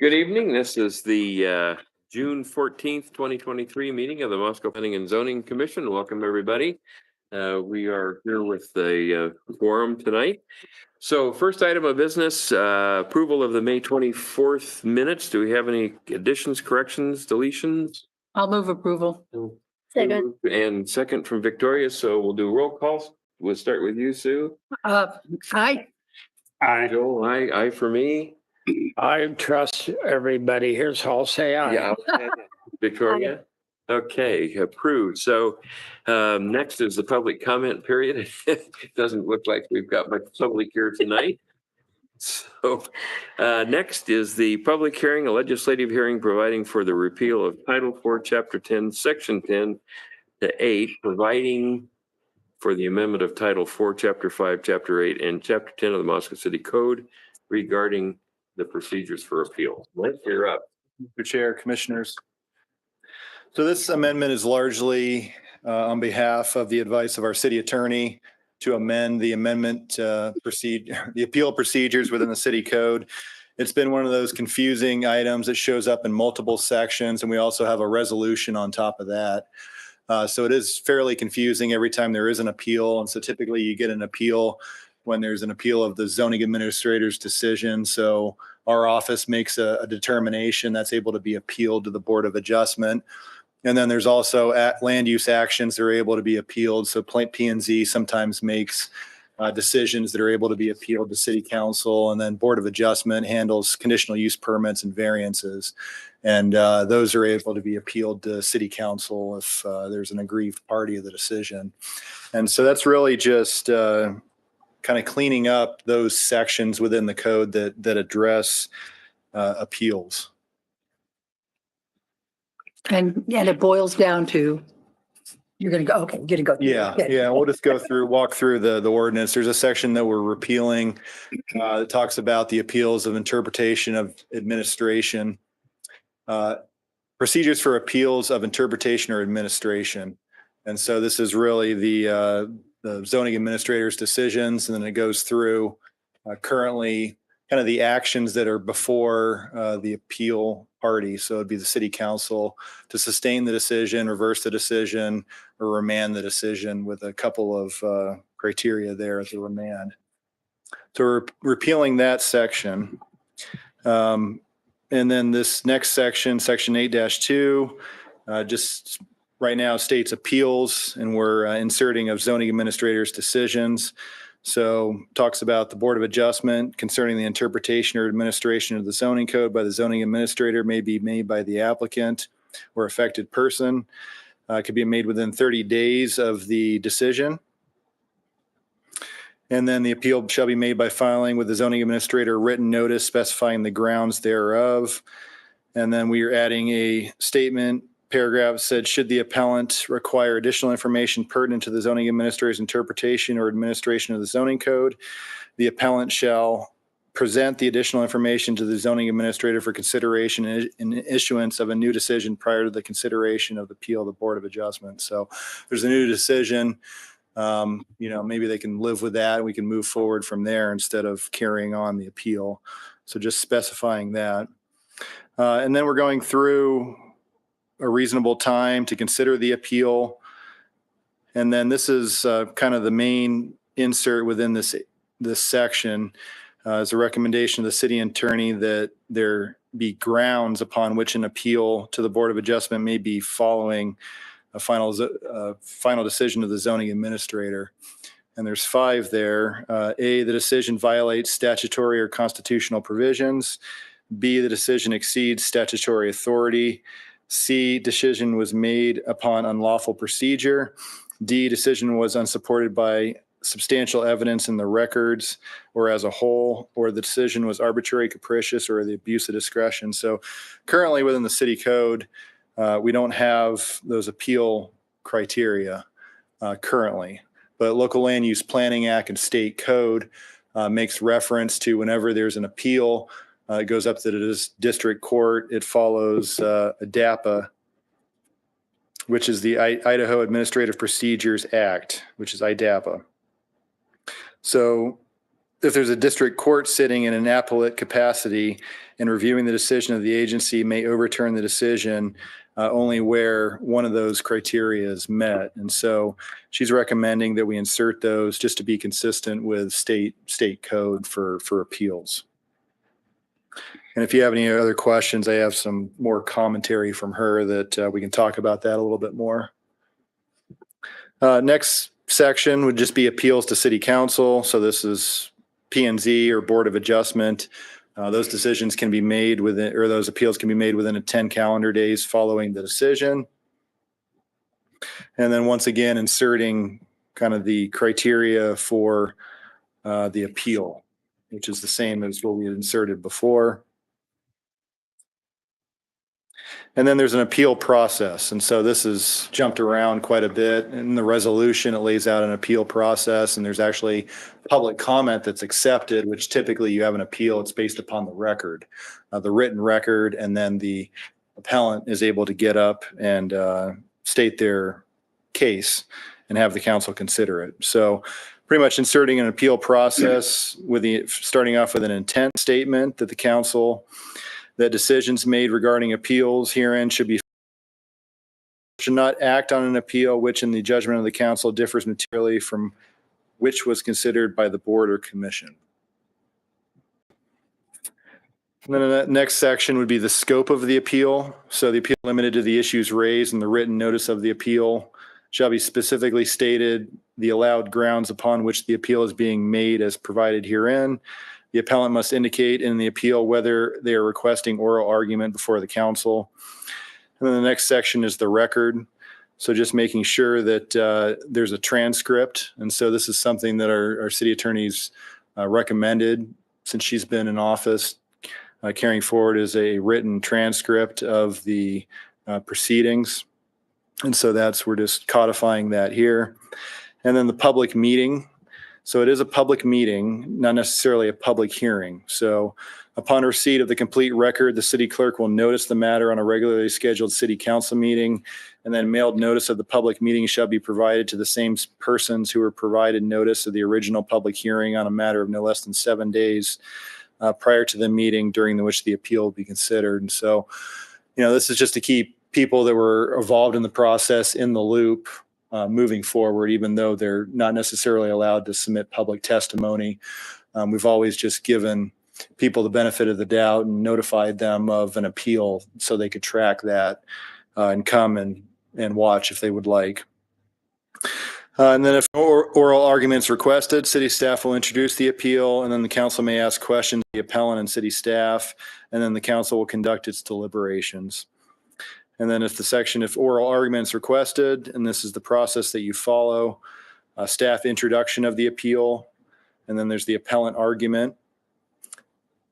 Good evening. This is the June 14th, 2023 meeting of the Moscow Planning and Zoning Commission. Welcome, everybody. We are here with the quorum tonight. So first item of business, approval of the May 24th minutes. Do we have any additions, corrections, deletions? I'll move approval. Second. And second from Victoria. So we'll do roll calls. We'll start with you, Sue. Aye. Aye. Joel, aye for me. I trust everybody here, so I'll say aye. Yeah. Victoria? Okay, approved. So next is the public comment period. It doesn't look like we've got much public here tonight. So next is the public hearing, a legislative hearing providing for the repeal of Title 4, Chapter 10, Section 10 to 8, providing for the amendment of Title 4, Chapter 5, Chapter 8, and Chapter 10 of the Moscow City Code regarding the procedures for appeal. Mike, you're up. Mr. Chair, Commissioners. So this amendment is largely on behalf of the advice of our city attorney to amend the the appeal procedures within the city code. It's been one of those confusing items that shows up in multiple sections, and we also have a resolution on top of that. So it is fairly confusing every time there is an appeal. And so typically you get an appeal when there's an appeal of the zoning administrator's decision. So our office makes a determination that's able to be appealed to the Board of Adjustment. And then there's also land use actions that are able to be appealed. So P&Z sometimes makes decisions that are able to be appealed to City Council, and then Board of Adjustment handles conditional use permits and variances. And those are able to be appealed to City Council if there's an aggrieved party of the decision. And so that's really just kind of cleaning up those sections within the code that address appeals. And it boils down to, you're going to go, okay, you're going to go. Yeah. We'll just walk through the ordinance. There's a section that we're repealing that talks about the appeals of interpretation of administration, procedures for appeals of interpretation or administration. And so this is really the zoning administrator's decisions, and then it goes through currently kind of the actions that are before the appeal party. So it'd be the City Council to sustain the decision, reverse the decision, or remand the decision with a couple of criteria there at the remand. So we're repealing that section. And then this next section, Section 8-2, just right now states appeals, and we're inserting of zoning administrator's decisions. So talks about the Board of Adjustment concerning the interpretation or administration of the zoning code by the zoning administrator may be made by the applicant or affected person. It could be made within 30 days of the decision. And then the appeal shall be made by filing with the zoning administrator a written notice specifying the grounds thereof. And then we are adding a statement paragraph said, should the appellant require additional information pertinent to the zoning administrator's interpretation or administration of the zoning code, the appellant shall present the additional information to the zoning administrator for consideration and issuance of a new decision prior to the consideration of the appeal of the Board of Adjustment. So there's a new decision. Maybe they can live with that and we can move forward from there instead of carrying on the appeal. So just specifying that. And then we're going through a reasonable time to consider the appeal. And then this is kind of the main insert within this section is a recommendation of the city attorney that there be grounds upon which an appeal to the Board of Adjustment may be following a final decision of the zoning administrator. And there's 5 there. A, the decision violates statutory or constitutional provisions. B, the decision exceeds statutory authority. C, decision was made upon unlawful procedure. D, decision was unsupported by substantial evidence in the records or as a whole, or the decision was arbitrary, capricious, or the abuse of discretion. So currently within the city code, we don't have those appeal criteria currently, but Local Land Use Planning Act and state code makes reference to whenever there's an appeal, it goes up to the district court. It follows ADAPA, which is the Idaho Administrative Procedures Act, which is IDAPA. So if there's a district court sitting in an appellate capacity and reviewing the decision of the agency may overturn the decision only where one of those criteria is met. And so she's recommending that we insert those just to be consistent with state code for appeals. And if you have any other questions, I have some more commentary from her that we can talk about that a little bit more. Next section would just be appeals to city council. So this is P&Z or Board of Adjustment. Those decisions can be made within, or those appeals can be made within a 10 calendar days following the decision. And then once again, inserting kind of the criteria for the appeal, which is the same as what we had inserted before. And then there's an appeal process. And so this has jumped around quite a bit. In the resolution, it lays out an appeal process, and there's actually public comment that's accepted, which typically you have an appeal. It's based upon the record, the written record, and then the appellant is able to get up and state their case and have the council consider it. So pretty much inserting an appeal process with starting off with an intent statement that the council that decisions made regarding appeals herein should not act on an appeal which in the judgment of the council differs materially from which was considered by the board or commission. And then the next section would be the scope of the appeal. So the appeal limited to the issues raised in the written notice of the appeal shall be specifically stated the allowed grounds upon which the appeal is being made as provided herein. The appellant must indicate in the appeal whether they are requesting oral argument before the council. And then the next section is the record. So just making sure that there's a transcript. And so this is something that our city attorney's recommended since she's been in office. Carrying forward is a written transcript of the proceedings. And so we're just codifying that here. And then the public meeting. So it is a public meeting, not necessarily a public hearing. So upon receipt of the complete record, the city clerk will notice the matter on a regularly scheduled city council meeting, and then mailed notice of the public meeting shall be provided to the same persons who were provided notice of the original public hearing on a matter of no less than 7 days prior to the meeting during which the appeal will be considered. And so, this is just to keep people that were involved in the process in the loop moving forward, even though they're not necessarily allowed to submit public testimony. We've always just given people the benefit of the doubt and notified them of an appeal so they could track that and come and watch if they would like. And then if oral arguments requested, city staff will introduce the appeal, and then the council may ask questions of the appellant and city staff, and then the council will conduct its deliberations. And then if oral arguments requested, and this is the process that you follow, staff introduction of the appeal, and then there's the appellant argument.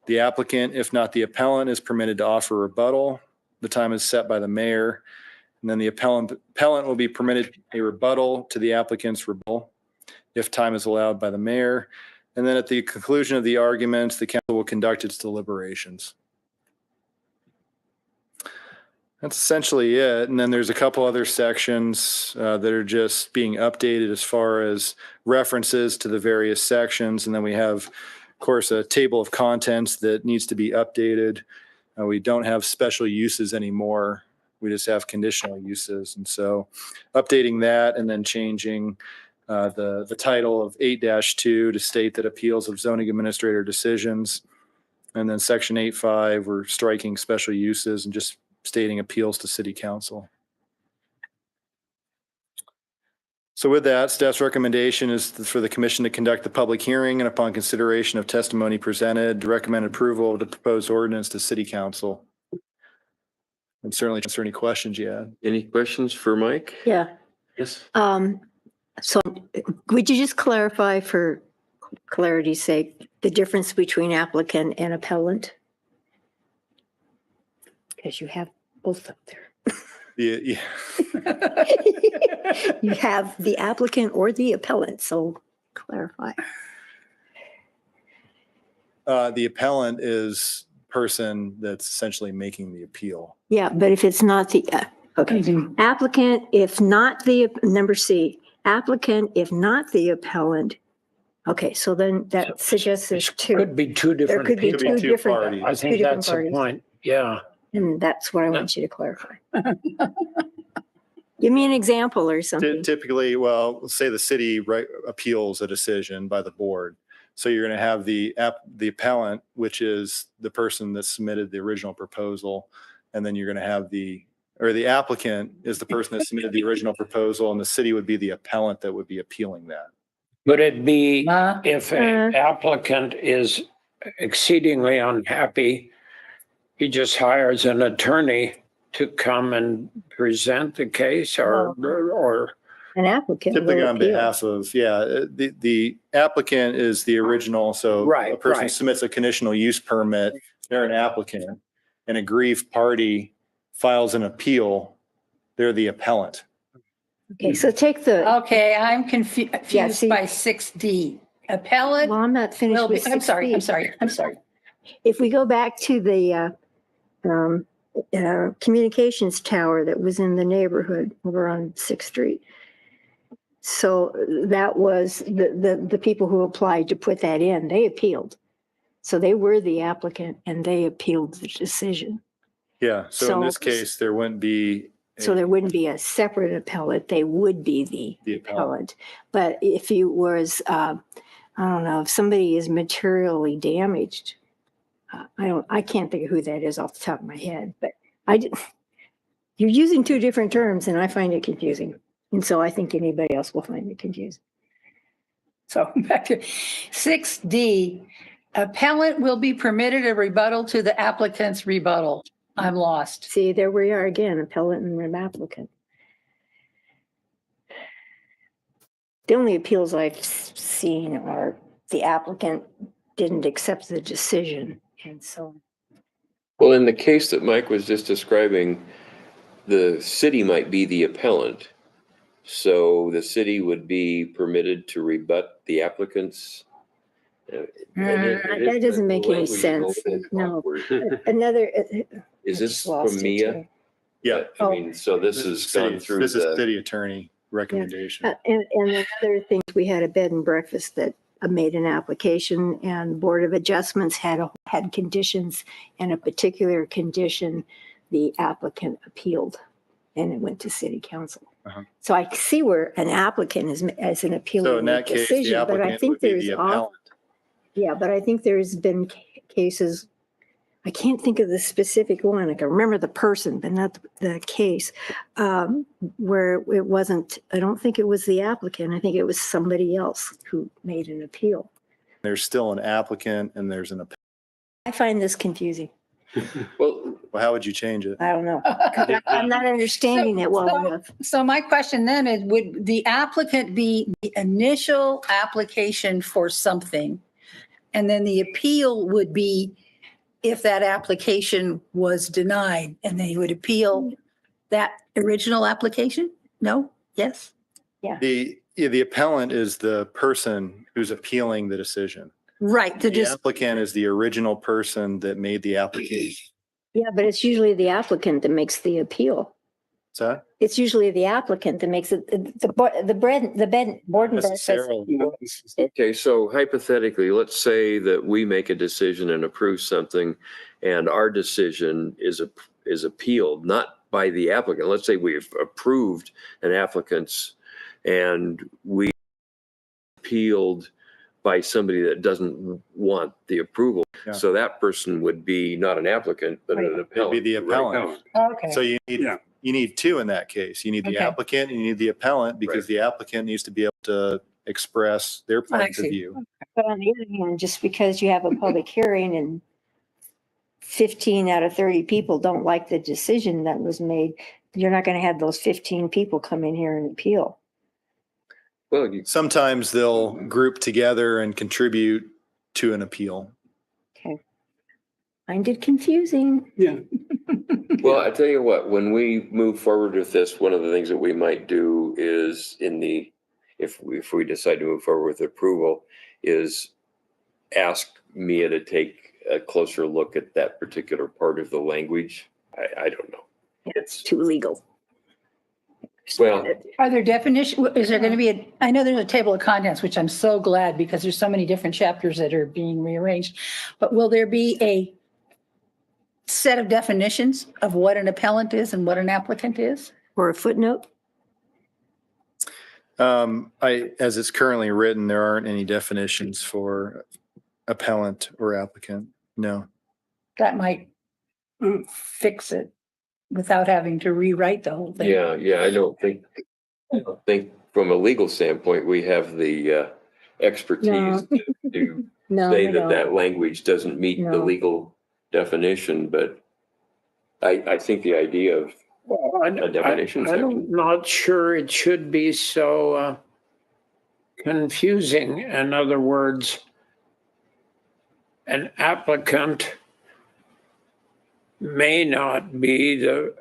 The applicant, if not the appellant, is permitted to offer rebuttal. The time is set by the mayor. And then the appellant will be permitted a rebuttal to the applicant's rebuttal if time is allowed by the mayor. And then at the conclusion of the arguments, the council will conduct its deliberations. That's essentially it. And then there's a couple other sections that are just being updated as far as references to the various sections. And then we have, of course, a table of contents that needs to be updated. We don't have special uses anymore. We just have conditional uses. And so updating that and then changing the title of 8-2 to state that appeals of zoning administrator decisions. And then section 8.5, we're striking special uses and just stating appeals to city council. So with that, staff's recommendation is for the commission to conduct the public hearing and upon consideration of testimony presented, to recommend approval of the proposed ordinance to city council. And certainly answer any questions you had. Any questions for Mike? Yeah. Yes. So would you just clarify for clarity's sake, the difference between applicant and appellant? Because you have both up there. Yeah. You have the applicant or the appellant, so clarify. The appellant is person that's essentially making the appeal. Yeah, but if it's not the, okay, applicant, if not the, number C, applicant, if not the appellant, Okay, so then that suggests there's two. Could be two different could be Could people. be two two different- parties. I two think different that's the parties. point. Yeah. And that's what I want you to clarify. Give me an example or something. Typically, well, let's say the city appeals a decision by the board. So you're going to have the appellant, which is the person that submitted the original proposal. And then you're going to have the applicant is the person that submitted the original proposal, and the city would be the appellant that would be appealing that. Would it be Uh, if an applicant is exceedingly unhappy, he just hires an attorney to come and present the case or An applicant will Typically on appeal. behalf of, the applicant is the original. So Right, a person right. submits a conditional use permit, they're an applicant. An aggrieved party files an appeal, they're the appellant. Okay, so take the, Okay, I'm Yeah, confused see- by 6D. Appellate well, I'm not finished will be, with I'm sorry, 6B. I'm sorry. If we go back to the communications tower that was in the neighborhood over on 6th Street. So that was the people who applied to put that in, they appealed. So they were the applicant and they appealed the decision. Yeah, so in this So- case, there wouldn't be. So there wouldn't be a separate appellate, they would be The the appellant. appellant. But if you was, I don't know, if somebody is materially damaged, I can't think of who that is off the top of my head, but you're using two different terms and I find it confusing. And so I think anybody else will find it confusing. So back to 6D, appellant will be permitted a rebuttal to the applicant's rebuttal. I'm lost. See, there we are again, appellant and applicant. The only appeals I've seen are the applicant didn't accept the decision. And so, Well, in the case that Mike was just describing, the city might be the appellant. So the city would be permitted to rebut the applicant's. that doesn't make any sense. No. Another. Is I this just lost from it, Mia? too. Yeah. I mean, so this has gone through This is the, city attorney recommendation. And another thing, we had a bed and breakfast that made an application and the Board of Adjustments had conditions, and a particular condition the applicant appealed and it went to city council. Uh-huh. So I see where an applicant is as an appealing So in that case, the decision, but I applicant think would be there's, the appellant. yeah, but I think there's been cases, I can't think of the specific one. I can remember the person, but not the case, where it wasn't, I don't think it was the applicant. I think it was somebody else who made an appeal. There's still an applicant and there's an appellant. I find this confusing. well, Well, how would you change it? I don't know. I'm not understanding it well enough. So my question then is, would the applicant be the initial application for something? And then the appeal would be if that application was denied, and then you would appeal that original application? No? Yes? The appellant is the person who's appealing the decision. Right, to The just, applicant is the original person that made the application. Yeah, but it's usually the applicant that makes the appeal. Is that It's usually the applicant that makes it, the board and breakfast. necessarily? okay, so hypothetically, let's say that we make a decision and approve something and our decision is appealed, not by the applicant. Let's say we've approved an applicant's and we appealed by somebody that doesn't want the approval. Yeah. So that person would be not an applicant, but an appellant. Be the appellant. okay. So you need two in that case. You need the Okay. applicant and you need the appellant, because the applicant needs to be able to express their point of see. view. But on the other hand, just because you have a public hearing and 15 out of 30 people don't like the decision that was made, you're not going to have those 15 people come in here and appeal. Well, Sometimes they'll group together and contribute to an appeal. Okay. Find it confusing. well, I tell you what, when we move forward with this, one of the things that we might do is if we decide to move forward with approval, is ask Mia to take a closer look at that particular part of the language. I don't know. It's too legal. Well, Are there is there going to be I know there's a table of contents, which I'm so glad because there's so many different chapters that are being rearranged. But will there be a set of definitions of what an appellant is and what an applicant is? Or a footnote? As it's currently written, there aren't any definitions for appellant or applicant. No. That might fix it without having to rewrite the whole thing. yeah, I don't think from a legal standpoint, we have the expertise to No, say we that don't. that language doesn't meet the No. legal definition, but I think the idea of Well, a definition I'm section. not sure it should be so confusing. In other words, an applicant may not be the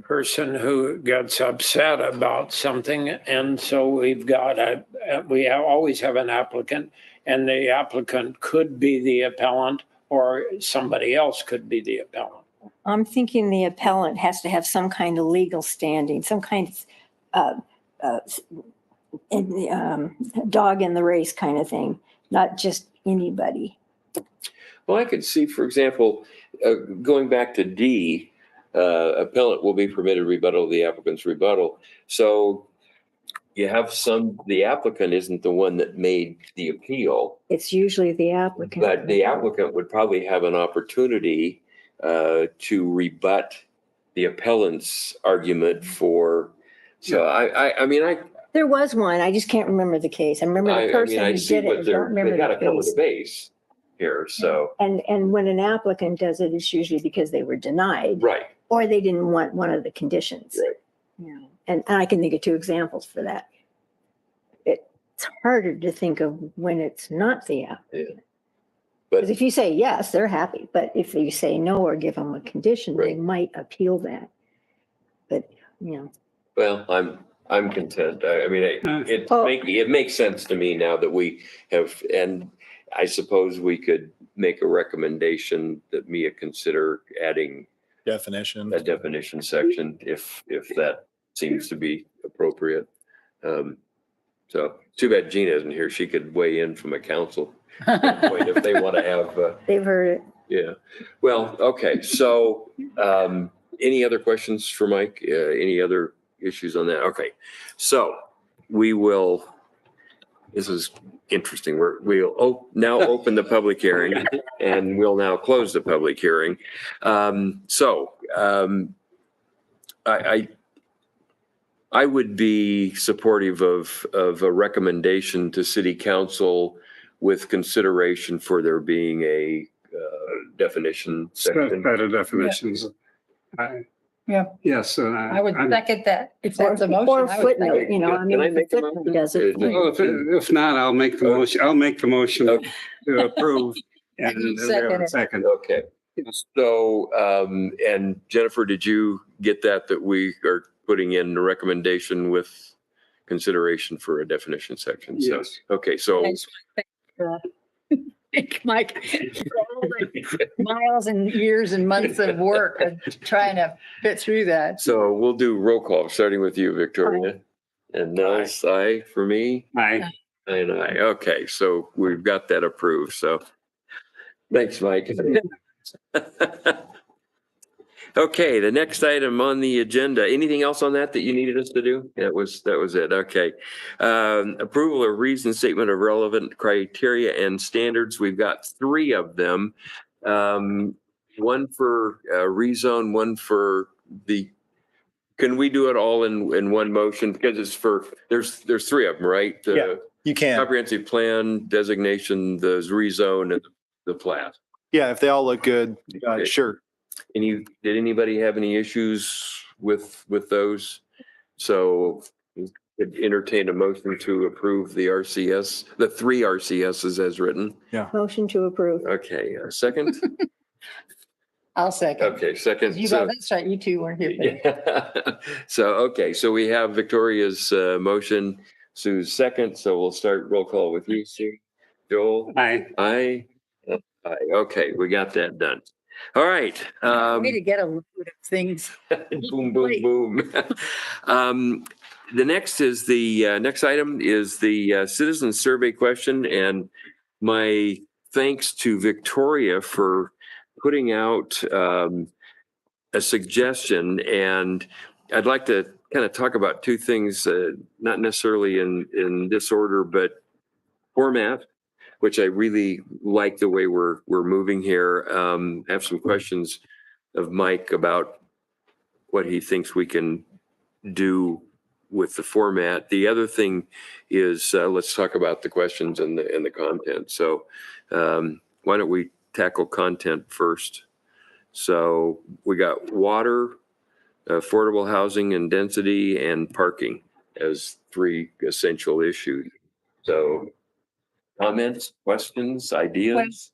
person who gets upset about something, and so we always have an applicant, and the applicant could be the appellant, or somebody else could be the appellant. I'm thinking the appellant has to have some kind of legal standing, some kind of dog in the race kind of thing, not just anybody. Well, I could see, for example, going back to D, appellant will be permitted rebuttal of the applicant's rebuttal. So you have the applicant isn't the one that made the appeal, It's usually the applicant. but the applicant would probably have an opportunity to rebut the appellant's argument for. So I mean, There was one, I just can't remember the case. I remember the person I who see did it. what I don't remember they got to the cover case. the base here. So, And when an applicant does it, it's usually because they were denied right. or they didn't want one of the conditions. Right. Yeah. And I can think of 2 examples for that. It's harder to think of when it's not the applicant. But Because if you say yes, they're happy. But if you say no or give them a condition, they Right. might appeal that. But, well, I'm content. I mean, it makes sense to me now that we have, and I suppose we could make a recommendation that Mia consider adding Definition. a definition section if that seems to be appropriate. So too bad Gina isn't here. She could weigh in from a council point if they want to have. they've heard it. Yeah. Well, okay. So any other questions for Mike? Any other issues on that? Okay. So we will, this is interesting. We'll now open the public hearing and we'll now close the public hearing. I would be supportive of a recommendation to city council with consideration for there being a definition section. Better definitions. Yeah. Yes. I would second that. If Or that's a motion. or I would footnote, second it. I Can mean, I if make the a footnote motion? does it. Well, if not, I'll make the motion. I'll make the motion Okay. to approve. And You we have second a it. second. Okay. So, and Jennifer, did you get that we are putting in the recommendation with consideration for a definition section? So, Yes. okay, so. Thanks. Thank Mike, for all the miles and years and months of work of trying to fit through that. So we'll do roll call, starting with you, Victoria. And Nels, aye for me, Aye. and aye. Okay, so we've got that approved, so. Thanks, Mike. Okay, the next item on the agenda, anything else on that you needed us to do? That was it, okay. Approval of reason statement of relevant criteria and standards. We've got 3 of them. One for rezone, one for can we do it all in one motion? Because it's there's 3 of them, right? The Yeah. You can. comprehensive plan, designation, the rezone, and the plat. Yeah, if they all look good, Okay. sure. Did anybody have any issues with those? So could entertain a motion to approve the RCS, the 3 RCSs as written. Motion to approve. Okay, a second? I'll second. Okay, second. You So- got, that's right, you 2 weren't here. but- Yeah. So, okay, so we have Victoria's motion, Sue's second, so we'll start roll call with you, Sue. Joel? Aye. Aye. Aye. Okay, we got that done. All right. Way to get a load of things. Boom, boom, boom. The next is the next item is the citizen survey question, and my thanks to Victoria for putting out a suggestion. And I'd like to kind of talk about two things, not necessarily in this order, but format, which I really like the way we're moving here. I have some questions of Mike about what he thinks we can do with the format. The other thing is let's talk about the questions and the content. So why don't we tackle content first? So we got water, affordable housing and density, and parking as three essential issues. So comments, questions, ideas?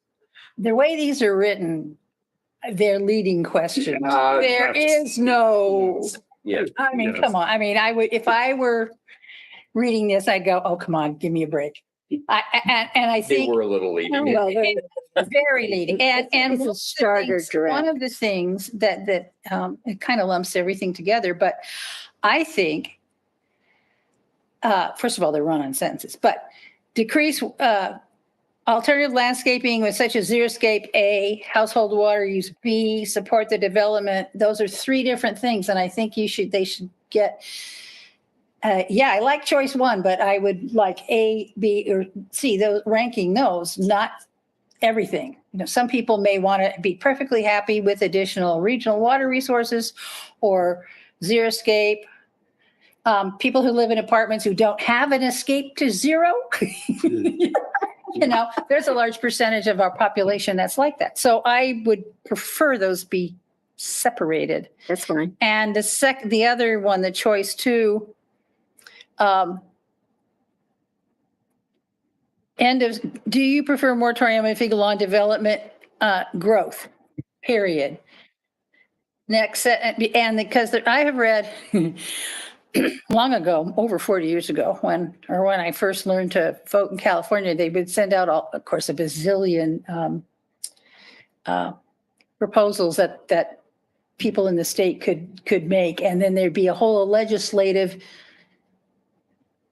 The way these are written, they're leading questions. There That's- is no, Yeah. I mean, Yes. come on. I mean, I would, if I were reading this, I'd go, oh, come on, give me a break. And I They think were a little leading. Oh, well, very- very leading. And It's one a of the starter things- draft. one of the things that it kind of lumps everything together, but I think, first of all, they're run-on sentences, but decrease alternative landscaping with such as xeriscape A, household water use B, support the development. Those are three different things, and I think they should get. Yeah, I like choice one, but I would like A, B, or C. Those ranking those, not everything. You know, some people may want to be perfectly happy with additional regional water resources or xeriscape. People who live in apartments who don't have an escape to zero. You know, there's a large percentage of our population that's like that. So I would prefer those be separated. That's fine. And the other one, the choice two, do you prefer moratorium if you on development growth, period? Next, and because I have read long ago, over 40 years ago, when I first learned to vote in California, they would send out, of course, a bazillion proposals that people in the state could make, and then there'd be a whole legislative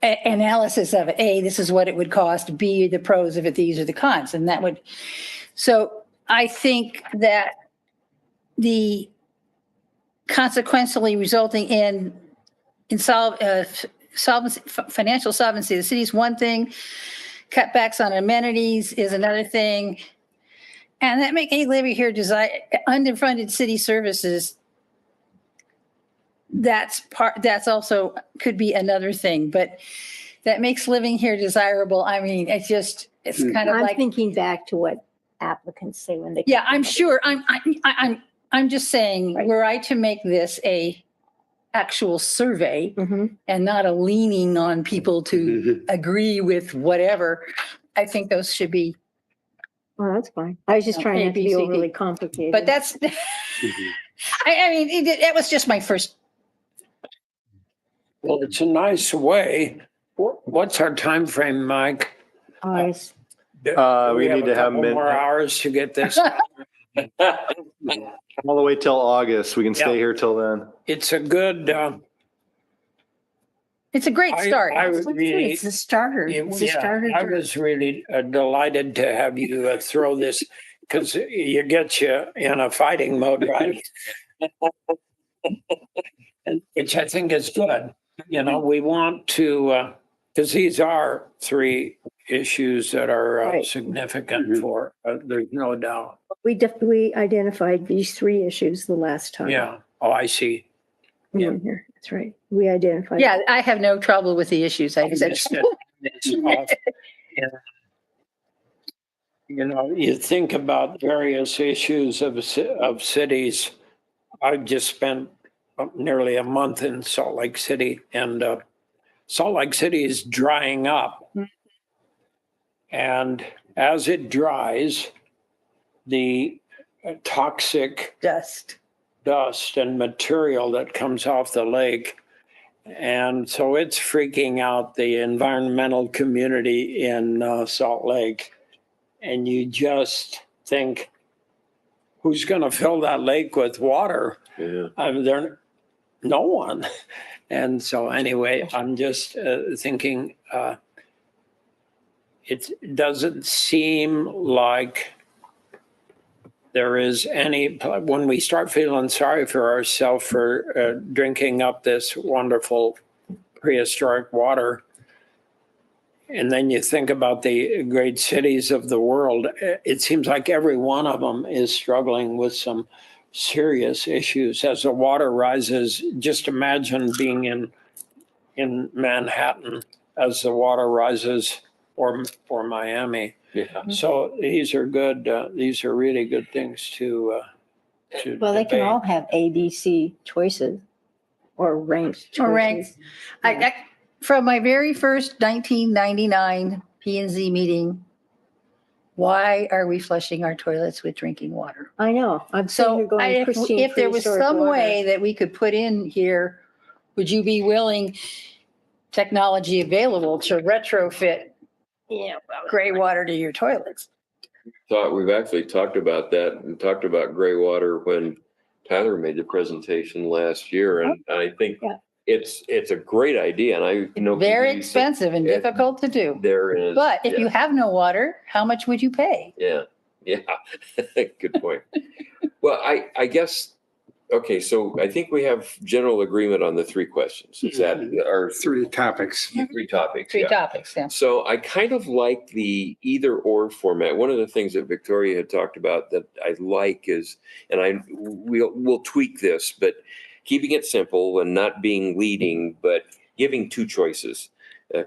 analysis of it. A, this is what it would cost. B, the pros of it. These are the cons, and that would. So I think that the consequentially resulting in solvency, financial solvency of the city is one thing. Cutbacks on amenities is another thing. And that make any living here desire underfunded city services. That's also could be another thing, but that makes living here desirable. I mean, it's kind of I'm like, thinking back to what applicants say when they. yeah, I'm sure. I'm just saying, Right. were I to make this a actual survey Mhm. and not a leaning on people to Mhm. agree with whatever, I think those should be, Well, that's fine. I was just No, trying A, not to B, be C, D. overly complicated. but that's, I mean, it was just my first, Well, it's a nice way. What's our time frame, Mike? Ours. Do We need a to have couple more hours to get this. all the way till August. We can stay Yeah. here till then. It's a good, it's a great start. I was really, It's a starter. It's a starter. I was really delighted to have you throw this because you get you in a fighting mode, right? Which I think is good. You know, we want to, because these are three issues that are Right. significant for, there's no doubt. We identified these three issues the last time. Yeah. Oh, I see. we were here. That's right. We identified. Yeah, I have no trouble with the issues. I said, Missed it. It's off. Yeah. You know, you think about various issues of cities. I just spent nearly a month in Salt Lake City, and Salt Lake City is drying up. And as it dries, the toxic dust. dust and material that comes off the lake. And so it's freaking out the environmental community in Salt Lake. And you just think, who's going to fill that lake with water? Yeah. No one. And so anyway, I'm just thinking, it doesn't seem like there is any, when we start feeling sorry for ourselves for drinking up this wonderful prehistoric water, and then you think about the great cities of the world, it seems like every one of them is struggling with some serious issues. As the water rises, just imagine being in Manhattan as the water rises, or Miami. Yeah. So these are good. These are really good things to Well, they can debate. all have ABC choices or ranked choices. Or ranked. From my very first 1999 P&Z meeting, why are we flushing our toilets with drinking water? I know. I'm sitting here So going, pristine if there was prehistoric some water. way that we could put in here, would you be willing, technology available, to retrofit gray water to your toilets? We've actually talked about that and talked about gray water when Tyler made the presentation last year. And I think Yeah. it's a great idea. And I know. Very expensive and difficult to do. There is. But if yeah. you have no water, how much would you pay? Yeah, yeah, good point. Well, I guess, okay, so I think we have general agreement on the three questions. Is that our Three topics. three topics? Three Yeah. topics, yeah. So I kind of like the either or format. One of the things that Victoria had talked about that I like is, and we'll tweak this, but keeping it simple and not being leading, but giving two choices,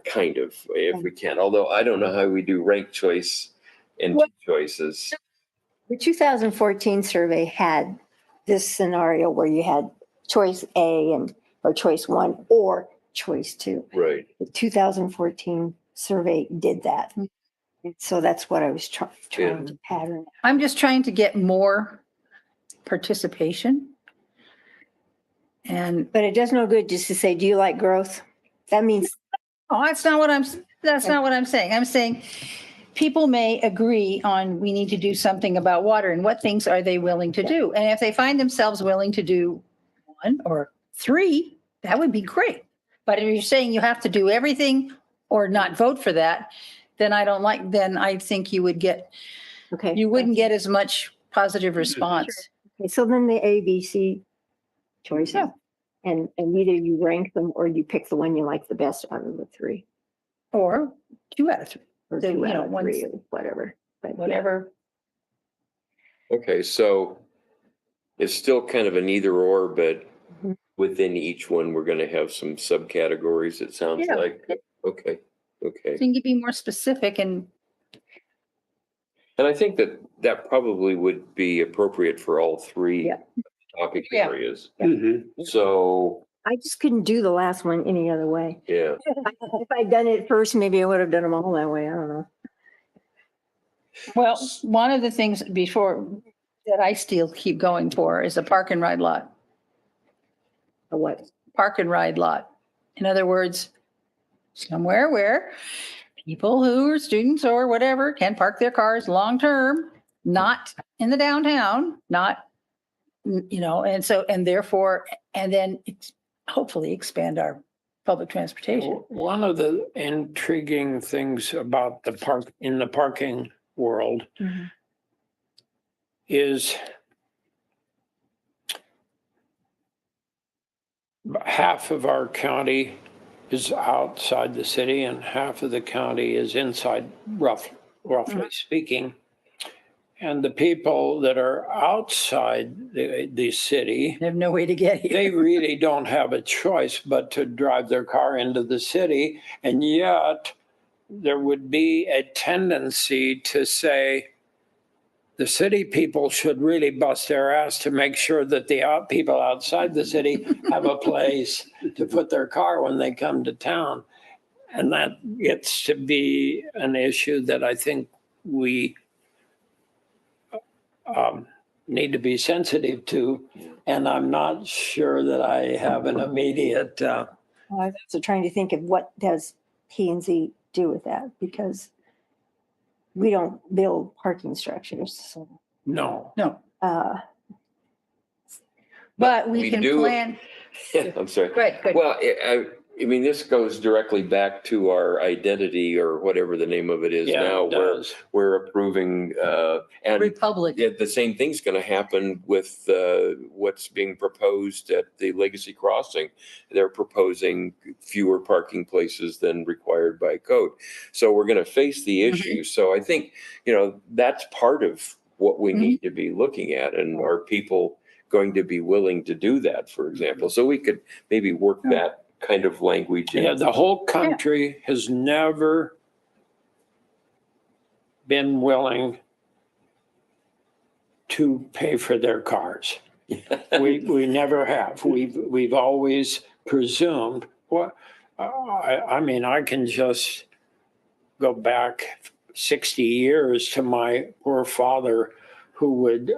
kind of, if we can. Although I don't know how we do ranked choice and two choices. The 2014 survey had this scenario where you had choice A or choice 1 or choice 2. Right. The 2014 survey did that. So that's what I was trying to pattern. I'm just trying to get more participation. But it does no good just to say, do you like growth? That means, That's not what I'm saying. I'm saying people may agree on we need to do something about water, and what things are they willing to do? And if they find themselves willing to do 1 or 3, that would be great. But if you're saying you have to do everything or not vote for that, then then I think you wouldn't get as much positive response. Okay, so then the ABC choices. Yeah. And either you rank them or you pick the one you like the best out of the 3. Or 2 out of 3, Or So, 2 you out know, of one's- 3 or whatever. But yeah. whatever. Okay, so it's still kind of an either or, but Mhm. within each one, we're going to have some subcategories, it sounds Yeah. like. Okay, okay. So you can be more specific and And I think that probably would be appropriate for all three Yeah. topic Yeah. areas. Mhm. So, I just couldn't do the last one any other way. yeah, If I'd done it first, maybe I would have done them all that way. I don't know. well, one of the things before that I still keep going for is a park and ride lot. Or what? Park and ride lot. In other words, somewhere where people who are students or whatever can park their cars long-term, not in the downtown, not, and therefore, and then hopefully expand our public transportation. One of the intriguing things about the parking world Mhm. is half of our county is outside the city and half of the county is inside, roughly speaking. And the people that are outside the city, They have no way to get here. they really don't have a choice but to drive their car into the city. And yet there would be a tendency to say the city people should really bust their ass to make sure that the people outside the city have a place to put their car when they come to town. And that gets to be an issue that I think we need to be sensitive to. And I'm not sure that I have an immediate. I was also trying to think of what does P&Z do with that, because we don't build parking structures. So No. No. But we we can do- plan. I'm sorry. Good, good. Well, I mean, this goes directly back to our identity or whatever the name of it is Yeah, now, it where does. we're approving, and Republic. the same thing's going to happen with what's being proposed at the Legacy Crossing. They're proposing fewer parking places than required by code. So we're going to face the issue. So I think, that's part of what we need to be looking at. And are people going to be willing to do that, for example? So we could maybe work that kind of language in. Yeah, the whole country has never been willing to pay for their cars. We never have. We've always presumed. I mean, I can just go back 60 years to my poor father, who would,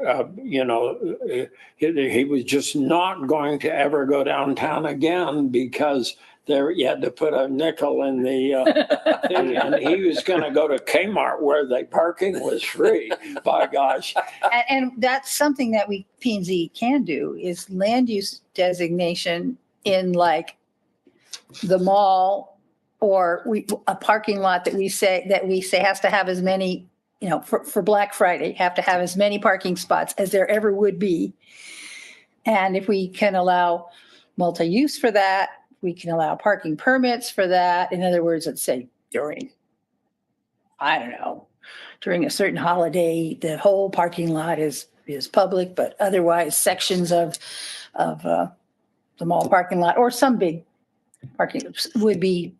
he was just not going to ever go downtown again because there you had to put a nickel in the thing, and he was going to go to Kmart where the parking was free. By gosh. And that's something that P&Z can do, is land use designation in like the mall, or a parking lot that we say has to have as many, for Black Friday, have to have as many parking spots as there ever would be. And if we can allow multi-use for that, we can allow parking permits for that. In other words, let's say during a certain holiday, the whole parking lot is public, but otherwise sections of the mall parking lot or some big parking would be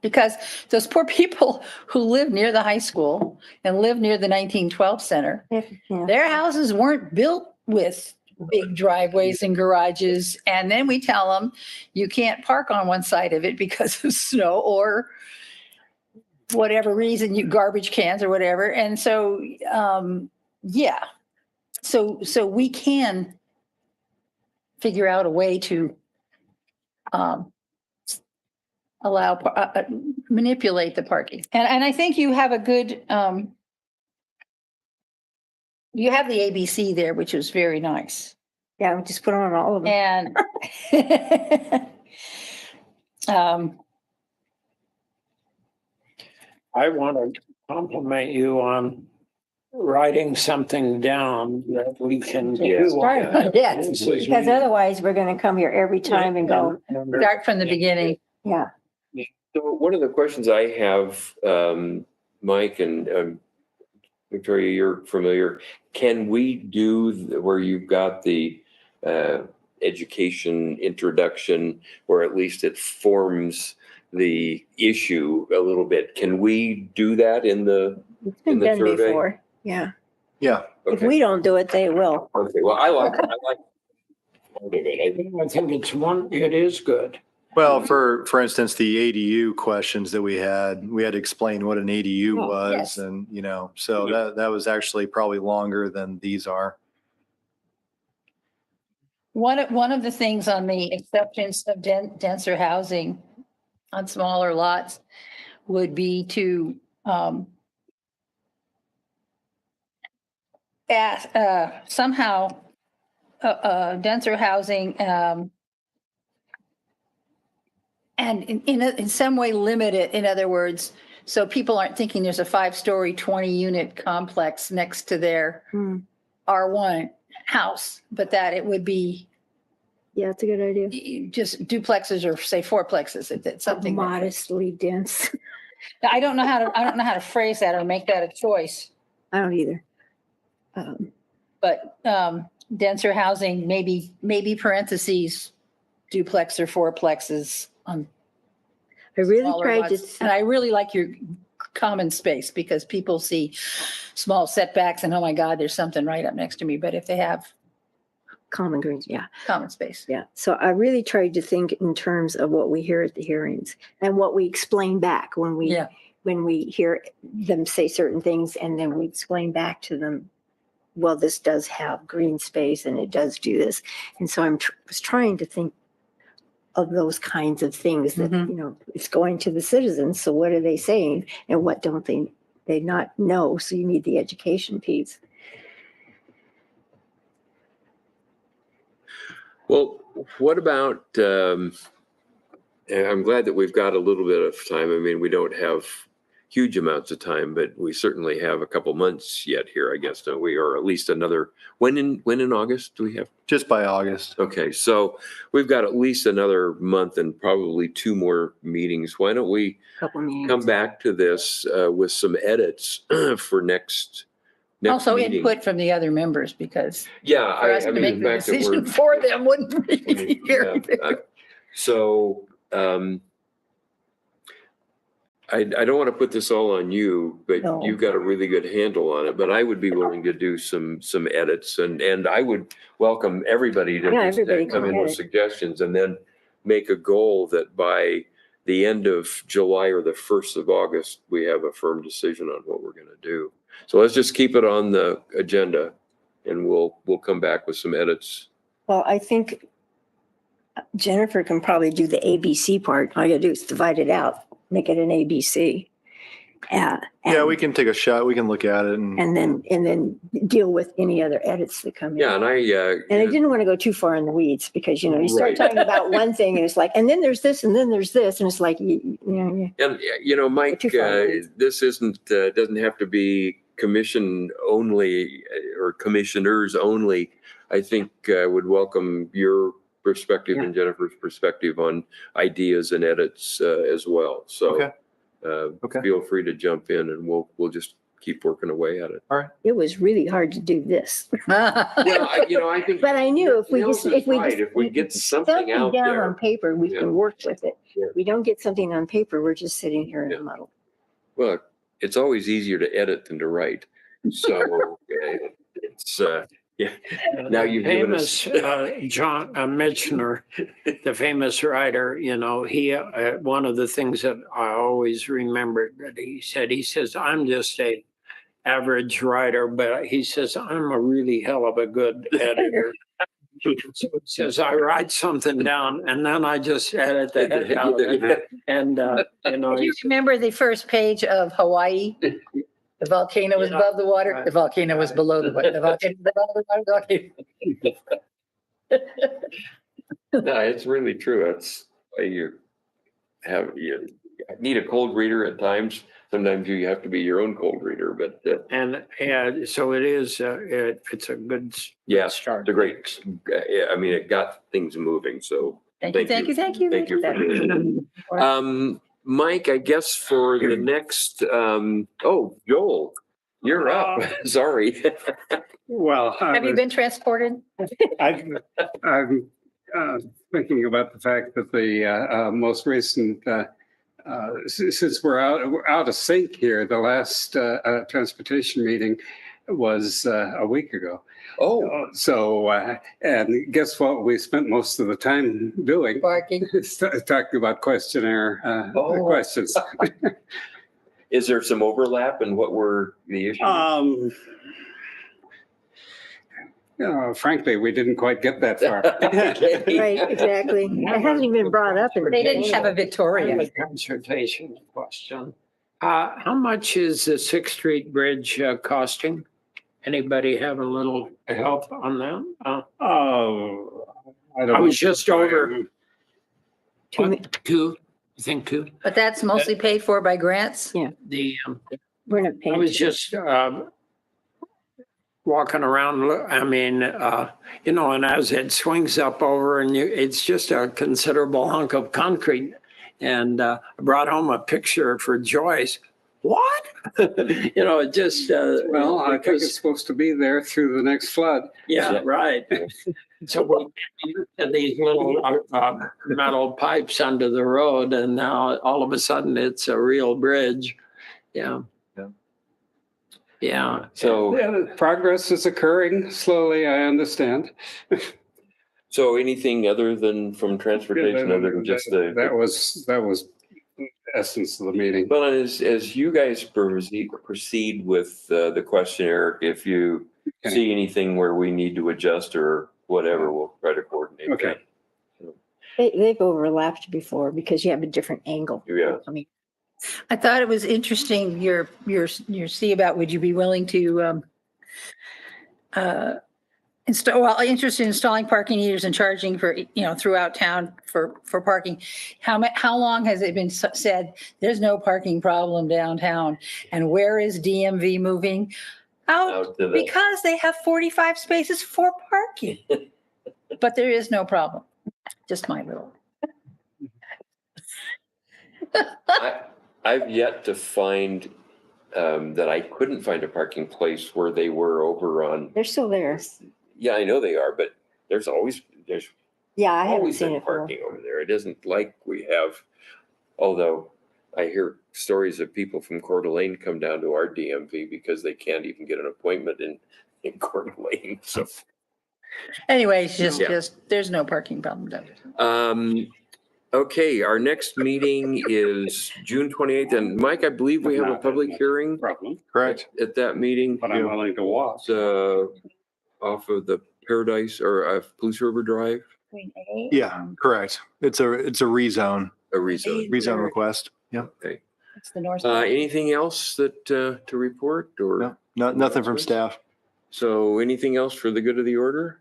because those poor people who live near the high school and live near the 1912 Center, Yeah. their houses weren't built with big driveways and garages. And then we tell them you can't park on one side of it because of snow or whatever reason, garbage cans or whatever. And so, so we can figure out a way to manipulate the parking. And I think you have a good, you have the ABC there, which was very nice. Yeah, we just put on all of them. And I want to compliment you on writing something down that we can Yeah. do. Yes, This is Because otherwise, we're going to come here every time and go, start from the beginning. yeah. So one of the questions I have, Mike and Victoria, you're familiar. Can we do where you've got the education introduction, or at least it forms the issue a little bit? Can we do that in the It's been the done survey? before. Yeah. Yeah. If Okay. we don't do it, they will. Okay. Well, I like part of it. I think it is good. Well, for instance, the ADU questions that we had to explain what an ADU Oh, was, yes. and so that was actually probably longer than these are. One of the things on the acceptance of denser housing on smaller lots would be to ask somehow denser housing and in some way limit it. In other words, so people aren't thinking there's a 5-story 20-unit complex next to their R1 house, but that it would be Yeah, it's a good idea. just duplexes or say fourplexes. It's something Modestly dense. I don't know how to phrase that or make that a choice. I don't either. But denser housing, maybe parentheses, duplex or fourplexes on I really smaller tried to, lots. And I really like your common space, because people see small setbacks and, oh my God, there's something right up next to me. But if they have common greens, yeah. common space. Yeah. So I really tried to think in terms of what we hear at the hearings and what we explain back when we hear them say certain things, and then we explain back to them, well, this does have green space and it does do this. And so I was trying to think of those kinds of things that, it's going to the citizens. So what are they saying and what don't they they not know, so you need the education piece. Well, what about, and I'm glad that we've got a little bit of time. I mean, we don't have huge amounts of time, but we certainly have a couple months yet here, I guess, don't we? Or at least another, when in August do we have? Just by August. Okay, so we've got at least another month and probably 2 more meetings. Why don't we Couple meetings. come back to this with some edits for next Also meeting? input from the other members, because Yeah, for us I to mean, make the the fact that decision we're. for them wouldn't be very Yeah, So, I don't want to put this all on you, but No. you've got a really good handle on it, but I would be willing to do some edits and I would welcome everybody to Yeah, just, everybody come can in with edit. suggestions and then make a goal that by the end of July or the 1st of August, we have a firm decision on what we're going to do. So let's just keep it on the agenda and we'll come back with some edits. Well, I think Jennifer can probably do the ABC part. All you gotta do is divide it out, make it an ABC. Yeah, we can take a shot. We can look at it and And then deal with any other edits that come in. Yeah, and And I didn't want to go too far in the weeds because, you start Right. talking about one thing and it's like, and then there's this and then there's this. And it's like, And Mike, Too far. this isn't doesn't have to be commission only or commissioners only. I think I would welcome your perspective and Jennifer's perspective on ideas and edits as well. So Okay. Okay. feel free to jump in and we'll just keep working away at it. it was really hard to do this. Well, I think. But I knew if we Nels just, is right. If we get something out down there. on paper, we Yeah. can work with it. Yeah. We don't get something on paper, we're just sitting here in Yeah. a muddle. Well, it's always easier to edit than to write. So it's Now you've given us- Famous John Michener, the famous writer, he, one of the things that I always remembered that he says, I'm just a average writer, but he says, I'm a really hell of a good editor. So he says, I write something down and then I just edit the heck out of it. And, Do you remember the first page of Hawaii? The volcano was Yeah, above the water, right. the volcano was below the water, the volcano was above the water, the volcano. No, it's really true. That's why you need a cold reader at times. Sometimes you have to be your own cold reader, but and so it is, it's a good yeah, start. it's a great, I mean, it got things moving. So Thank you, thank you, thank you. Thank you for doing it. Mike, I guess for the next, Joel, you're up. Sorry. Well, Have you been transported? I'm thinking about the fact that the most recent, since we're out of sync here, the last transportation meeting was a week ago. Oh, So, and guess what? We spent most of the time doing Barking. talking about questionnaire Oh. questions. is there some overlap in what were the issues? Frankly, we didn't quite get that far. Right, exactly. It hasn't even been brought up. They didn't have a I have Victoria. a consultation question. How much is the 6th Street Bridge costing? Anybody have a little help on that? Oh, I I was just over Two- two, I think two. But that's mostly paid for by grants? The, We're not I paying. was just walking around, and as it swings up over and it's just a considerable hunk of concrete. And I brought home a picture for Joyce. What? It just. Well, I think it's supposed to be there through the next flood. Yeah, right. So we had these little metal pipes under the road and now all of a sudden it's a real bridge. Yeah. Yeah. Yeah. So, Yeah, progress is occurring slowly, I understand. so anything other than from transportation, other than just That was essence of the meeting. Well, as you guys proceed with the questionnaire, if you Okay. see anything where we need to adjust or whatever, we'll try to coordinate. Okay. that. They've overlapped before because you have a different angle. Yeah. I mean, I thought it was interesting, your see about, would you be willing to install, well, interested in installing parking meters and charging for, throughout town for parking. How long has it been said, there's no parking problem downtown? And where is DMV moving? Out, Out to the- because they have 45 spaces for parking. But there is no problem. Just my little. I've yet to find that I couldn't find a parking place where they were over on. They're still there. Yeah, I know they are, but there's Yeah, I haven't always seen been it for. parking over there. It isn't like we have, although I hear stories of people from Coeur d'Alene come down to our DMV because they can't even get an appointment in Coeur d'Alene. So, Anyways, Yeah. just, there's no parking problem downtown. Okay, our next meeting is June 28th. And Mike, I believe we have a public hearing Problem, Correct. at that meeting. but I'm willing to watch. Off of the Paradise or Police River Drive, Yeah, correct. It's a rezone, a rezone. rezone request. Yeah. Okay. It's the north. Anything else that to report or? No, nothing from staff. So anything else for the good of the order?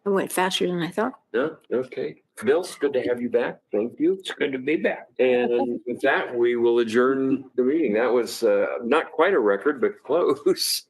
It went faster than I thought. No? Okay. Bill, it's good to have you back. Thank you. It's good to be back. And with that, we will adjourn the meeting. That was not quite a record, but close.